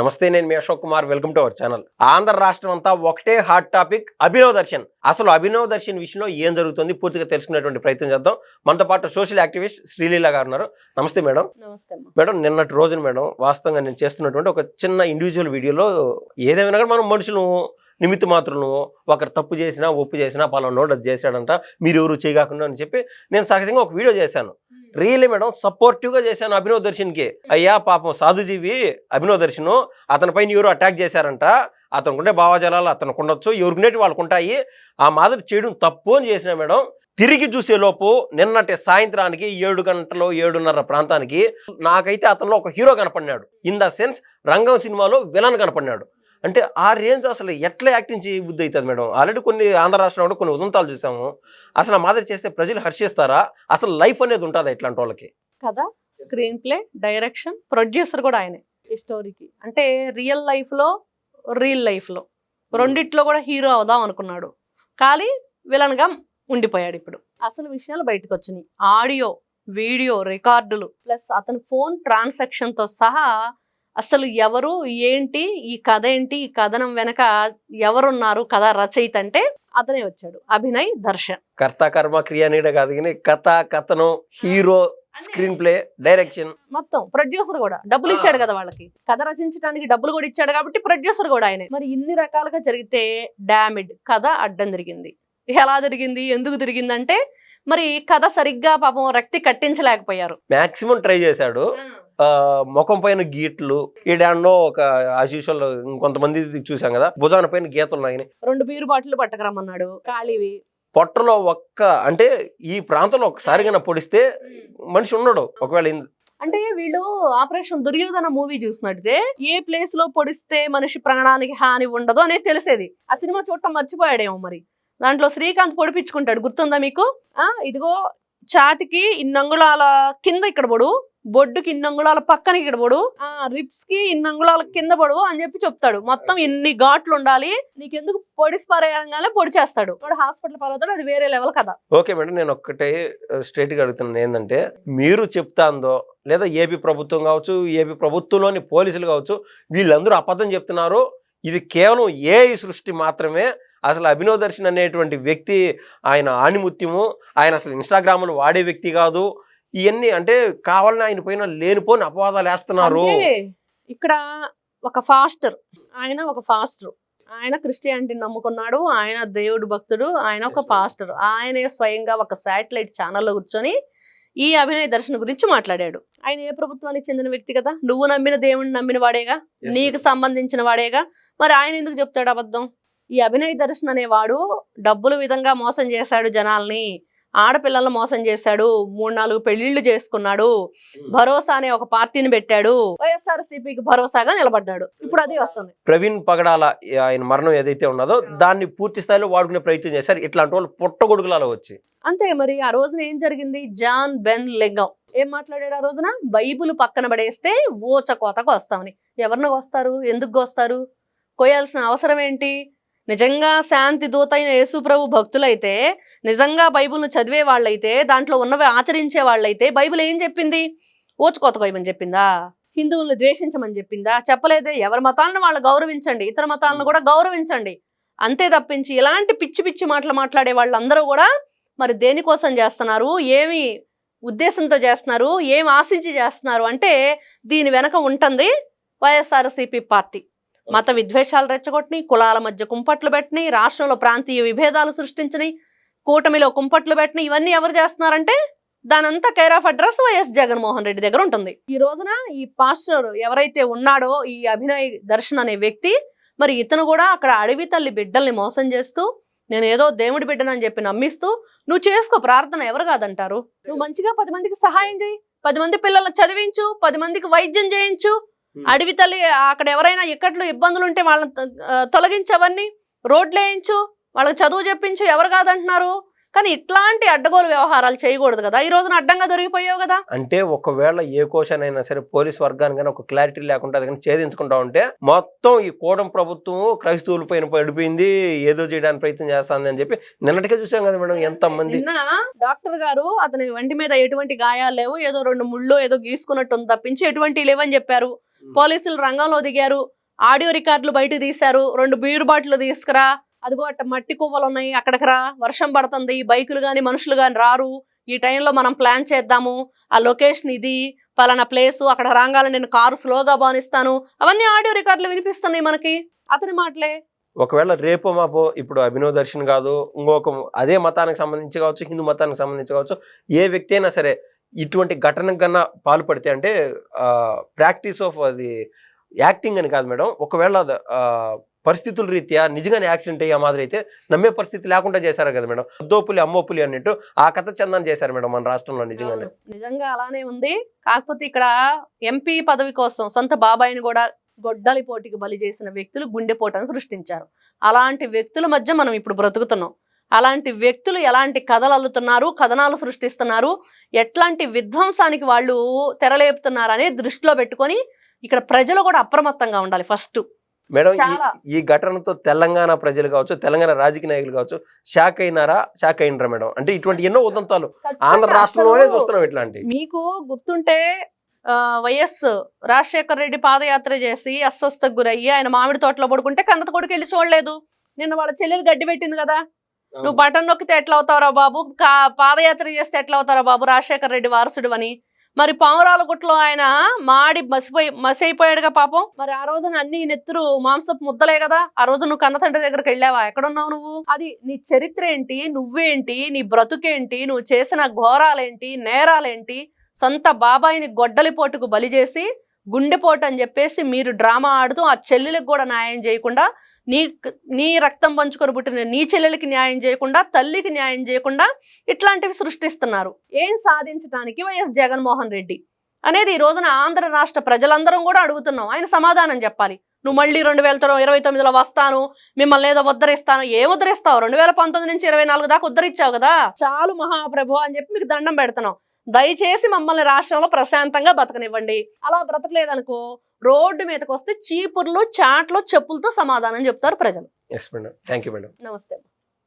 నమస్తే, నేను మీ Ashok Kumar. Welcome to our channel. Andhra రాష్ట్రం అంతా ఒకటే హాట్ టాపిక్, అభినవ్ దర్శన్. అసలు అభినవ్ దర్శన్ విషయంలో ఏం జరుగుతుంది పూర్తిగా తెలుసుకునేటువంటి ప్రయత్నం చేద్దాం. మనతో పాటు సోషల్ యాక్టివిస్ట్ శ్రీలీల గారు ఉన్నారు. నమస్తే మేడం. నమస్తే మేడం, నిన్నటి రోజున మేడం వాస్తవంగా నేను చేస్తున్నటువంటి ఒక చిన్న ఇండివిజువల్ వీడియోలో ఏదేమైనా కూడా మనం మనుషులు నిమిత్త మాత్రం ఒకరు తప్పు చేసినా ఒప్పు చేసినా పలానోడు అది చేశాడంట, మీరు ఎవరు చేయకుండా అని చెప్పి నేను సహజంగా ఒక వీడియో చేశాను. రియల్లీ మేడం సపోర్టివ్గా చేశాను అభినవ్ దర్శన్కి. అయ్యా పాపం సాధుజీవి అభినవ్ దర్శన్, అతనిపైన ఎవరు అటాక్ చేశారంట, అతనుకుంటే భావజాలాలు అతనికి ఉండొచ్చు, ఎవరికునేటి వాళ్ళకు ఉంటాయి, ఆ మాదిరి చేయడం తప్పు అని చేసిన మేడం. తిరిగి చూసేలోపు నిన్నటి సాయంత్రానికి 7 గంటలు 7:30 ప్రాంతానికి నాకైతే అతనిలో ఒక హీరో కనపడినాడు. ఇన్ ద సెన్స్ రంగం సినిమాలో విలన్ కనపడినాడు. అంటే ఆ రేంజ్ అసలు ఎట్లా యాక్టింగ్ చేయ బుద్ధి అవుతుంది మేడం. ఆల్రెడీ కొన్ని ఆంధ్ర రాష్ట్రంలో కొన్ని ఉదంతాలు చూసాము. అసలు ఆ మాదిరి చేస్తే ప్రజలు హర్షిస్తారా? అసలు లైఫ్ అనేది ఉంటుందా ఇట్లాంటి వాళ్ళకి? కదా, స్క్రీన్ ప్లే, డైరెక్షన్, ప్రొడ్యూసర్ కూడా ఆయనే ఈ స్టోరీకి. అంటే రియల్ లైఫ్లో రెండిట్లో కూడా హీరో అవుదాం అనుకున్నాడు, కానీ విలన్గా ఉండిపోయాడు. ఇప్పుడు అసలు విషయాలు బయటకు వచ్చినాయి. ఆడియో, వీడియో రికార్డులు ప్లస్ అతని ఫోన్ ట్రాన్సాక్షన్తో సహా అసలు ఎవరు ఏంటి, ఈ కథ ఏంటి, ఈ కథనం వెనక ఎవరున్నారు, కథ రచయిత అంటే అతనే వచ్చాడు, అభినయ్ దర్శన్. కర్త కర్మ క్రియానీడ కాదు కానీ కథ, కథనం, హీరో, స్క్రీన్ ప్లే, డైరెక్షన్ మొత్తం ప్రొడ్యూసర్ కూడా డబ్బులు ఇచ్చాడు కదా వాళ్ళకి, కథ రచించడానికి డబ్బులు కూడా ఇచ్చాడు కాబట్టి ప్రొడ్యూసర్ కూడా ఆయనే. మరి ఇన్ని రకాలుగా జరిగితే డామిడ్ కథ అడ్డం తిరిగింది. ఎలా తిరిగింది, ఎందుకు తిరిగింది అంటే మరి కథ సరిగ్గా పాపం రక్తి కట్టించలేకపోయారు. మాక్సిమం ట్రై చేశాడు. ముఖం పైన గీట్లు, ఈ డాన్లో ఒక ఆశీషులు ఇంకొంతమంది చూసాం కదా, భుజాన పైన గీతలు ఉన్నాయి. 2 బీరు బాటిల్ పట్టకరమ్మన్నాడు, ఖాళీవి. పొట్టలో అంటే ఈ ప్రాంతంలో ఒకసారిగా పొడిస్తే మనిషి ఉన్నాడు ఒకవేళ. అంటే వీళ్ళు ఆపరేషన్ దుర్యోధన మూవీ చూసినట్టే ఏ ప్లేస్ లో పొడిస్తే మనిషి ప్రాణానికి హాని ఉండదు అనేది తెలిసేది. ఆ సినిమా చూడటం మర్చిపోయాడేమో మరి. దాంట్లో శ్రీకాంత్ పొడిపించుకుంటాడు, గుర్తుందా మీకు? ఇదిగో ఛాతికి 2 అంగుళాల కింద ఇక్కడ పొడు, బొడ్డుకి 2 అంగుళాల పక్కన ఇక్కడ పొడు, రిప్స్ కి 2 అంగుళాల కింద పొడు అని చెప్పి చెప్తాడు. మొత్తం ఇన్ని ఘాట్లు ఉండాలి, నీకెందుకు పొడిసి పారేయగానే పొడి చేస్తాడు. వాడు హాస్పిటల్ పాలవుతాడు, అది వేరే లెవెల్ కదా. ఓకే మేడం, నేను ఒక్కటే స్ట్రైట్ గా అడుగుతున్నాను ఏంటంటే, మీరు చెప్తాందో లేదా ఏపీ ప్రభుత్వం కావచ్చు, ఏపీ ప్రభుత్వంలోని పోలీసులు కావచ్చు, వీళ్ళందరూ అబద్ధం చెప్తున్నారు, ఇది కేవలం ఏఐ సృష్టి మాత్రమే. అసలు అభినవ్ దర్శన్ అనేటువంటి వ్యక్తి ఆయన ఆణిముత్యము, ఆయన అసలు ఇన్స్టాగ్రామ్లు వాడే వ్యక్తి కాదు, ఇవన్నీ అంటే కావాలని ఆయన పైన లేనిపోని అపవాదాలు వేస్తున్నారు. ఇక్కడ ఒక ఫాస్టర్, ఆయన క్రిస్టియానిటీని నమ్ముకున్నాడు, ఆయన దేవుడు భక్తుడు, ఆయన ఒక పాస్టర్. ఆయన స్వయంగా ఒక శాటిలైట్ ఛానల్లో కూర్చొని ఈ అభినయ్ దర్శన్ గురించి మాట్లాడాడు. ఆయన ఏ ప్రభుత్వానికి చెందిన వ్యక్తి కదా, నువ్వు నమ్మిన దేవుడిని నమ్మిన వాడేగా, నీకు సంబంధించిన వాడేగా, మరి ఆయన ఎందుకు చెప్తాడు అబద్ధం? ఈ అభినయ్ దర్శన్ అనేవాడు డబ్బుల విధంగా మోసం చేశాడు జనాల్ని, ఆడపిల్లలను మోసం చేశాడు, 3-4 పెళ్లిళ్లు చేసుకున్నాడు, భరోసా అనే ఒక పార్టీని పెట్టాడు, వైఎస్ఆర్సీపీకి భరోసాగా నిలబడ్డాడు. ఇప్పుడు అదే వస్తుంది. ప్రవీణ్ పగడాల ఆయన మరణం ఏదైతే ఉన్నదో దాన్ని పూర్తి స్థాయిలో వాడుకునే ప్రయత్నం చేశారు ఇట్లాంటి వాళ్ళు పుట్టగొడుగులలో వచ్చి. అంతే మరి. ఆ రోజున ఏం జరిగింది? జాన్ బెన్ లెంగం ఏం మాట్లాడాడు ఆ రోజున? బైబుల్ పక్కన పడేస్తే ఊచ కోతకు వస్తామని. ఎవరిని వస్తారు, ఎందుకు వస్తారు, కోయాల్సిన అవసరం ఏంటి? నిజంగా శాంతి దూత అయిన యేసు ప్రభు భక్తులైతే, నిజంగా బైబుల్ను చదివే వాళ్ళైతే, దాంట్లో ఉన్నవి ఆచరించే వాళ్ళైతే బైబుల్ ఏం చెప్పింది? ఓచుకోత కోయమని చెప్పిందా? హిందువులను ద్వేషించమని చెప్పిందా? చెప్పలేదే. ఎవరి మతాలను వాళ్ళు గౌరవించండి, ఇతర మతాలను కూడా గౌరవించండి, అంతే తప్పించి ఇలాంటి పిచ్చి పిచ్చి మాటలు మాట్లాడే వాళ్ళందరూ కూడా మరి దేనికోసం చేస్తున్నారు, ఏమి ఉద్దేశంతో చేస్తున్నారు, ఏమి ఆశించి చేస్తున్నారు అంటే దీని వెనక ఉంటుంది వైఎస్ఆర్సీపీ పార్టీ. మత విద్వేషాలు రెచ్చగొట్టినాయి, కులాల మధ్య కుంపట్లు పెట్టినాయి, రాష్ట్రంలో ప్రాంతీయ విభేదాలు సృష్టించినాయి, కూటమిలో కుంపట్లు పెట్టినాయి. ఇవన్నీ ఎవరు చేస్తున్నారంటే దానంతా care of address YS Jaganmohan Reddy దగ్గర ఉంటుంది. ఈ రోజున ఈ పాస్టర్ ఎవరైతే ఉన్నాడో ఈ అభినయ్ దర్శన్ అనే వ్యక్తి, మరి ఇతను కూడా అక్కడ అడవి తల్లి బిడ్డల్ని మోసం చేస్తూ, నేను ఏదో దేవుడి బిడ్డనని చెప్పి నమ్మిస్తూ, నువ్వు చేసుకో ప్రార్థన, ఎవరు కాదంటారు, నువ్వు మంచిగా 10 మందికి సహాయం చేయి, 10 మంది పిల్లలను చదివించు, 10 మందికి వైద్యం చేయించు, అడవి తల్లి అక్కడ ఎవరైనా ఇక్కట్లు ఇబ్బందులు ఉంటే వాళ్ళని తొలగించవన్నీ, రోడ్లు వేయించు, వాళ్ళకి చదువు చెప్పించు, ఎవరు కాదంటున్నారు. కానీ ఇట్లాంటి అడ్డగోలు వ్యవహారాలు చేయకూడదు కదా. ఈ రోజున అడ్డంగా దొరికిపోయావు కదా. అంటే ఒకవేళ ఏ క్వశ్చన్ అయినా సరే పోలీస్ వర్గానికి కానీ ఒక క్లారిటీ లేకుండా అది కానీ ఛేదించుకుంటా ఉంటే మొత్తం ఈ కూటమి ప్రభుత్వం క్రైస్తవుల పైన పడిపోయింది, ఏదో చేయడానికి ప్రయత్నం చేస్తుంది అని చెప్పి నిన్నటికే చూసాం కదా మేడం. ఎంత మంది డాక్టర్ గారు అతని వంటి మీద ఎటువంటి గాయాలు లేవు, ఏదో 2 ముళ్ళు ఏదో గీసుకున్నట్టు తప్పించి ఎటువంటి లేవని చెప్పారు. పోలీసులు రంగంలో దిగారు, ఆడియో రికార్డులు బయటకు తీశారు, 2 బీర్ బాటిల్ తీసుకురా, అదిగో అట్ట మట్టి కువ్వలు ఉన్నాయి అక్కడికి రా, వర్షం పడుతుంది, బైకులు గాని మనుషులు గాని రారు, ఈ టైంలో మనం ప్లాన్ చేద్దాము, ఆ లొకేషన్ ఇది, పలానా ప్లేసు, అక్కడ రాగానే నేను కారు స్లోగా బానిస్తాను, అవన్నీ ఆడియో రికార్డులు వినిపిస్తున్నాయి మనకి. అతని మాటలే. ఒకవేళ రేపో మాపో ఇప్పుడు అభినవ్ దర్శన్ కాదు, ఇంకొక అదే మతానికి సంబంధించి కావచ్చు, హిందూ మతానికి సంబంధించి కావచ్చు, ఏ వ్యక్తి అయినా సరే ఇటువంటి ఘటనకు కన్నా పాల్పడితే అంటే ప్రాక్టీస్ ఆఫ్ అది యాక్టింగ్ అని కాదు మేడం, ఒకవేళ పరిస్థితుల రీత్యా నిజంగానే యాక్సిడెంట్ అయ్యే మాదిరి అయితే నమ్మే పరిస్థితి లేకుండా చేశారు కదా మేడం. అద్దోపులి అమ్మోపులి అన్నట్టు ఆ కథ చందాన్ని చేశారు మేడం మన రాష్ట్రంలో. నిజంగా అలానే ఉంది. కాకపోతే ఇక్కడ ఎంపీ పదవి కోసం సొంత బాబాయిని కూడా గొడ్డలి పోటీకి బలి చేసిన వ్యక్తులు గుండెపోటను సృష్టించారు. అలాంటి వ్యక్తుల మధ్య మనం ఇప్పుడు బ్రతుకుతున్నాం. అలాంటి వ్యక్తులు ఎలాంటి కథలు అల్లుతున్నారు, కథనాలు సృష్టిస్తున్నారు, ఎట్లాంటి విధ్వంసానికి వాళ్ళు తెరలేపుతున్నారు అనేది దృష్టిలో పెట్టుకొని ఇక్కడ ప్రజలు కూడా అప్రమత్తంగా ఉండాలి. ఫస్ట్ మేడం ఈ ఘటనతో తెలంగాణ ప్రజలు కావచ్చు, తెలంగాణ రాజకీయ నాయకులు కావచ్చు షాక్ అయినరా మేడం? అంటే ఇటువంటి ఎన్నో ఉదంతాలు ఆంధ్ర రాష్ట్రంలోనే చూస్తున్నాం. ఇట్లాంటి మీకు గుర్తుంటే వైఎస్ రాజశేఖర రెడ్డి పాదయాత్ర చేసి అస్వస్థకు గురయ్యి ఆయన మామిడి తోటలో పడుకుంటే కన్నత కొడుకు వెళ్ళి చూడలేదు. నిన్న వాళ్ళ చెల్లెలు గడ్డి పెట్టింది కదా, నువ్వు బటన్ నొక్కితే ఎట్లా అవుతావురా బాబు, పాదయాత్ర చేస్తే ఎట్లా అవుతారా బాబు రాజశేఖర రెడ్డి వారసుడు అని. మరి పావురాల గుట్లో ఆయన మాడి మసైపోయాడుగా పాపం. మరి ఆ రోజున అన్ని నెత్తురు మాంసపు ముద్దలే కదా. ఆ రోజు నువ్వు కన్న తండ్రి దగ్గరికి వెళ్ళావా? ఎక్కడున్నావు నువ్వు? అది నీ చరిత్ర ఏంటి, నువ్వేంటి, నీ బ్రతుకేంటి, నువ్వు చేసిన ఘోరాలేంటి, నేరాలేంటి? సొంత బాబాయిని గొడ్డలిపోటుకు బలి చేసి గుండెపోటు అని చెప్పేసి మీరు డ్రామా ఆడుతూ ఆ చెల్లెలకు కూడా న్యాయం చేయకుండా, నీ రక్తం పంచుకొని పుట్టిన నీ చెల్లెలకి న్యాయం చేయకుండా, తల్లికి న్యాయం చేయకుండా ఇట్లాంటివి సృష్టిస్తున్నారు. ఏం సాధించడానికి వైఎస్ జగన్మోహన్ రెడ్డి అనేది ఈ రోజున ఆంధ్ర రాష్ట్ర ప్రజలందరం కూడా అడుగుతున్నాం. ఆయన సమాధానం చెప్పాలి. నువ్వు మళ్ళీ 2029లో వస్తాను, మిమ్మల్ని ఏదో ఉద్ధరిస్తాను. ఏం ఉద్ధరిస్తావు? 2019 నుంచి 24 దాకా ఉద్ధరించావు కదా, చాలు మహాప్రభు అని చెప్పి మీకు దండం పెడుతున్నాం. దయచేసి మమ్మల్ని రాష్ట్రంలో ప్రశాంతంగా బతకనివ్వండి. అలా బ్రతకలేదనుకో రోడ్డు మీదకి వస్తే చీపుర్లు, చాట్లు, చెప్పులతో సమాధానం చెప్తారు ప్రజలు. Yes madam, thank you madam. నమస్తే.